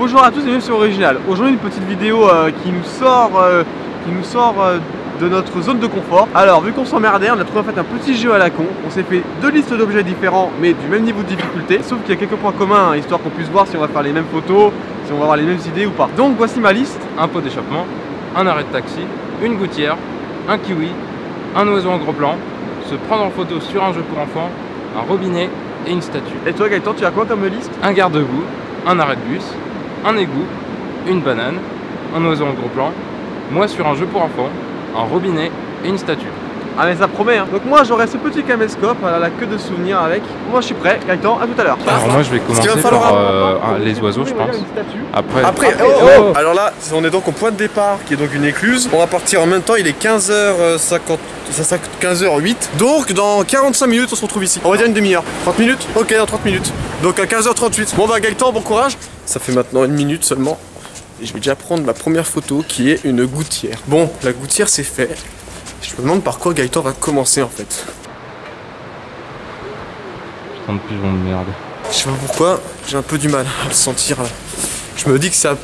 Bonjour à tous et bienvenue sur Original. Aujourd'hui une petite vidéo qui nous sort de notre zone de confort. Alors vu qu'on s'emmerdait, on a trouvé en fait un petit jeu à la con. On s'est fait deux listes d'objets différents mais du même niveau de difficulté. Sauf qu'il y a quelques points communs, hein, histoire qu'on puisse voir si on va faire les mêmes photos, si on va avoir les mêmes idées ou pas. Donc voici ma liste. Un pot d'échappement, un arrêt de taxi, une gouttière, un kiwi, un oiseau en gros plan, se prendre en photo sur un jeu pour enfants, un robinet et une statue. Et toi Gaëtan, tu as quoi comme liste? Un garde-boue, un arrêt de bus, un égout, une banane, un oiseau en gros plan, moi sur un jeu pour enfants, un robinet et une statue. Ah mais ça promet hein. Donc moi j'aurai ce petit caméscope, à la queue de souvenirs avec. Moi je suis prêt, Gaëtan, à tout à l'heure. Alors moi je vais commencer par les oiseaux je pense. Après, Alors là, on est donc au point de départ qui est donc une écluse. On va partir en même temps, il est 15h50, 15h08. Donc dans 45 minutes on se retrouve ici. On va dire une demi-heure. 30 minutes? Ok, dans 30 minutes. Donc à 15h38. Bon bah Gaëtan, bon courage. Ça fait maintenant une minute seulement. Et je vais déjà prendre ma première photo qui est une gouttière. Bon, la gouttière c'est fait. Je me demande par quoi Gaëtan va commencer en fait. Putain de pigeon de merde. Je sais pas pourquoi, j'ai un peu du mal à le sentir là. Je me dis que ça...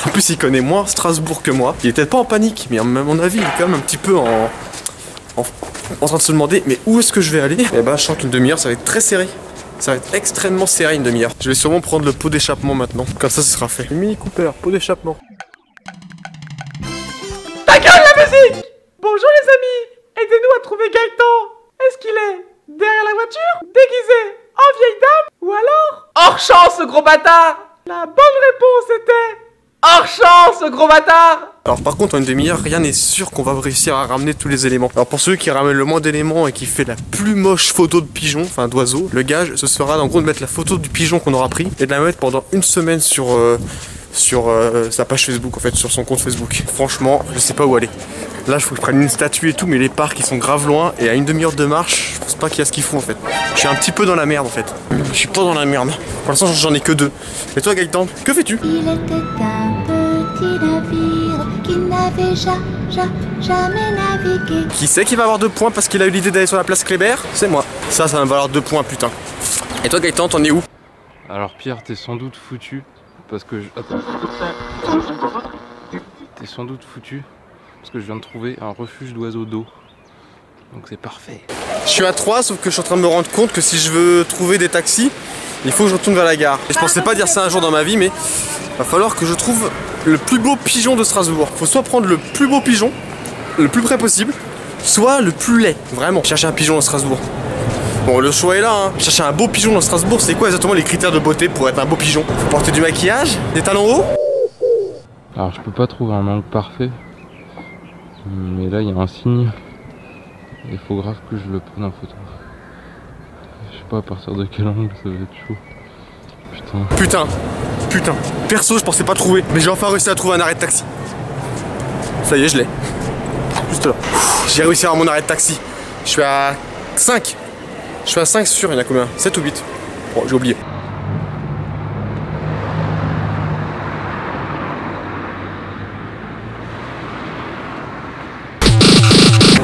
En plus il connaît moins Strasbourg que moi. Il est peut-être pas en panique, mais à mon avis il est quand même un petit peu en train de se demander mais où est-ce que je vais aller. Et bah je sens qu'une demi-heure ça va être très serré. Ça va être extrêmement serré une demi-heure. Je vais sûrement prendre le pot d'échappement maintenant. Comme ça ce sera fait. Le Mini Cooper, pot d'échappement. Ta gueule la musique! Bonjour les amis! Aidez-nous à trouver Gaëtan! Est-ce qu'il est derrière la voiture? Déguisé en vieille dame? Ou alors hors champ ce gros bâtard? La bonne réponse était hors champ ce gros bâtard! Alors par contre en une demi-heure, rien n'est sûr qu'on va réussir à ramener tous les éléments. Alors pour ceux qui ramènent le moins d'éléments et qui fait la plus moche photo de pigeon, enfin d'oiseau, le gage ce sera en gros de mettre la photo du pigeon qu'on aura pris et de la mettre pendant une semaine sur sa page Facebook en fait, sur son compte Facebook. Franchement, je sais pas où aller. Là, il faut que je prenne une statue et tout, mais les parcs ils sont grave loin et à une demi-heure de marche, je pense pas qu'il y a ce qu'il faut en fait. Je suis un petit peu dans la merde en fait. Je suis pas dans la merde. Pour l'instant, j'en ai que deux. Et toi, Gaëtan, que fais-tu? Il était un petit navire qui n'avait jamais navigué. Qui c'est qui va avoir 2 points parce qu'il a eu l'idée d'aller sur la place Kléber? C'est moi. Ça va me valoir 2 points, putain. Et toi, Gaëtan, t'en es où? Alors Pierre, t'es sans doute foutu parce que Attends. T'es sans doute foutu parce que je viens de trouver un refuge d'oiseaux d'eau. Donc c'est parfait. Je suis à 3, sauf que je suis en train de me rendre compte que si je veux trouver des taxis, il faut que je retourne vers la gare. Et je pensais pas dire ça un jour dans ma vie, mais va falloir que je trouve le plus beau pigeon de Strasbourg. Faut soit prendre le plus beau pigeon, le plus près possible, soit le plus laid. Vraiment, chercher un pigeon à Strasbourg. Bon, le choix est là, hein. Chercher un beau pigeon dans Strasbourg, c'est quoi exactement les critères de beauté pour être un beau pigeon? Faut porter du maquillage, des talons hauts. Alors je peux pas trouver un angle parfait, mais là il y a un signe. Il faut grave que je le prenne en photo. Je sais pas à partir de quel angle ça va être chaud. Putain. Perso, je pensais pas trouver, mais j'ai enfin réussi à trouver un arrêt de taxi. Ça y est, je l'ai. Juste là. J'ai réussi à avoir mon arrêt de taxi. Je suis à 5. Je suis à 5 sûr, il y en a combien? 7 ou 8? Bon, j'ai oublié.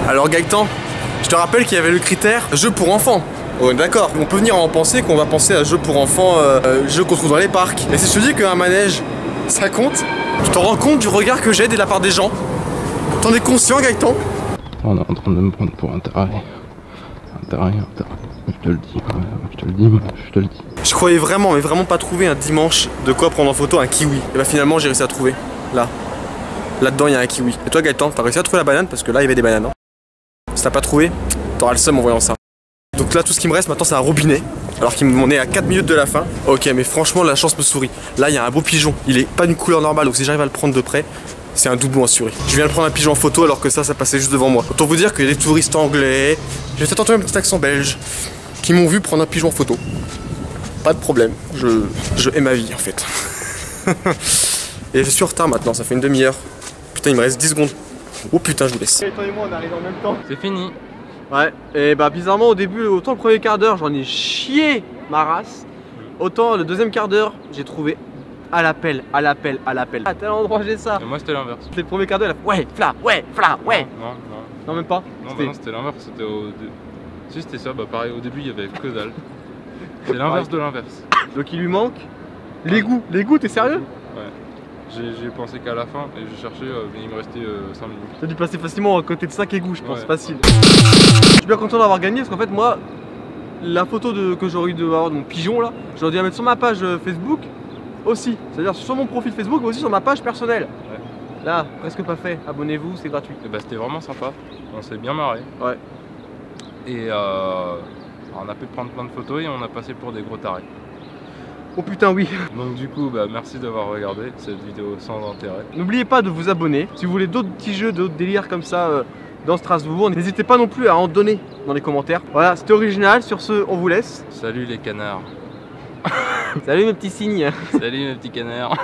Alors Gaëtan, je te rappelle qu'il y avait le critère jeu pour enfants. Oh, d'accord, on peut venir en penser qu'on va penser à jeu pour enfants, jeu qu'on trouve dans les parcs. Et si je te dis qu'un manège, ça compte, tu te rends compte du regard que j'ai de la part des gens? T'en es conscient Gaëtan? On est en train de me prendre pour un taré. Un taré. Je te le dis. Je croyais vraiment, mais vraiment pas trouver un dimanche de quoi prendre en photo un kiwi. Et bah finalement j'ai réussi à trouver. Là-dedans il y a un kiwi. Et toi Gaëtan, t'as réussi à trouver la banane? Parce que là il y avait des bananes. Hein. Si t'as pas trouvé, t'auras le seum en voyant ça. Donc là tout ce qui me reste maintenant c'est un robinet. Alors qu'on est à 4 minutes de la fin. Ok mais franchement la chance me sourit. Là il y a un beau pigeon. Il est pas d'une couleur normale donc si j'arrive à le prendre de près, c'est un doublon assuré. Je viens de prendre un pigeon en photo alors que ça passait juste devant moi. Autant vous dire qu'il y a des touristes anglais, j'ai peut-être entendu un petit accent belge, qui m'ont vu prendre un pigeon en photo. Pas de problème, je hais ma vie en fait. Et je suis en retard maintenant, ça fait une demi-heure. Putain il me reste 10 secondes. Oh putain je vous laisse. Et toi et moi on arrive en même temps. C'est fini. Ouais, et bah bizarrement au début, autant le premier quart d'heure j'en ai chié ma race, autant le deuxième quart d'heure j'ai trouvé à l'appel. À tel endroit j'ai ça. Et moi c'était l'inverse. C'était le premier quart d'heure, ouais. Non. Non même pas. Non, bah non, c'était l'inverse, c'était au... Si c'était ça, bah pareil, au début il y avait que dalle. C'est l'inverse de l'inverse. Donc il lui manque l'égout. L'égout, t'es sérieux? Ouais. J'ai pensé qu'à la fin et j'ai cherché, mais il me restait 5 minutes. T'as dû passer facilement à côté de 5 égouts, je pense, Ouais. facile. Je suis bien content d'avoir gagné parce qu'en fait, moi, la photo que j'aurais eu de avoir de mon pigeon là, j'aurais dû la mettre sur ma page Facebook aussi. C'est-à-dire sur mon profil Facebook, mais aussi sur ma page personnelle. Ouais. Là, presque pas fait. Abonnez-vous, c'est gratuit. Et bah c'était vraiment sympa, on s'est bien marré. Ouais. Et on a pu prendre plein de photos et on a passé pour des gros tarés. Oh putain, oui. Donc du coup, bah, merci d'avoir regardé cette vidéo sans intérêt. N'oubliez pas de vous abonner. Si vous voulez d'autres petits jeux, d'autres délires comme ça dans Strasbourg, n'hésitez pas non plus à en donner dans les commentaires. Voilà, c'était original. Sur ce, on vous laisse. Salut les canards. Salut mes petits cygnes. Salut mes petits canards.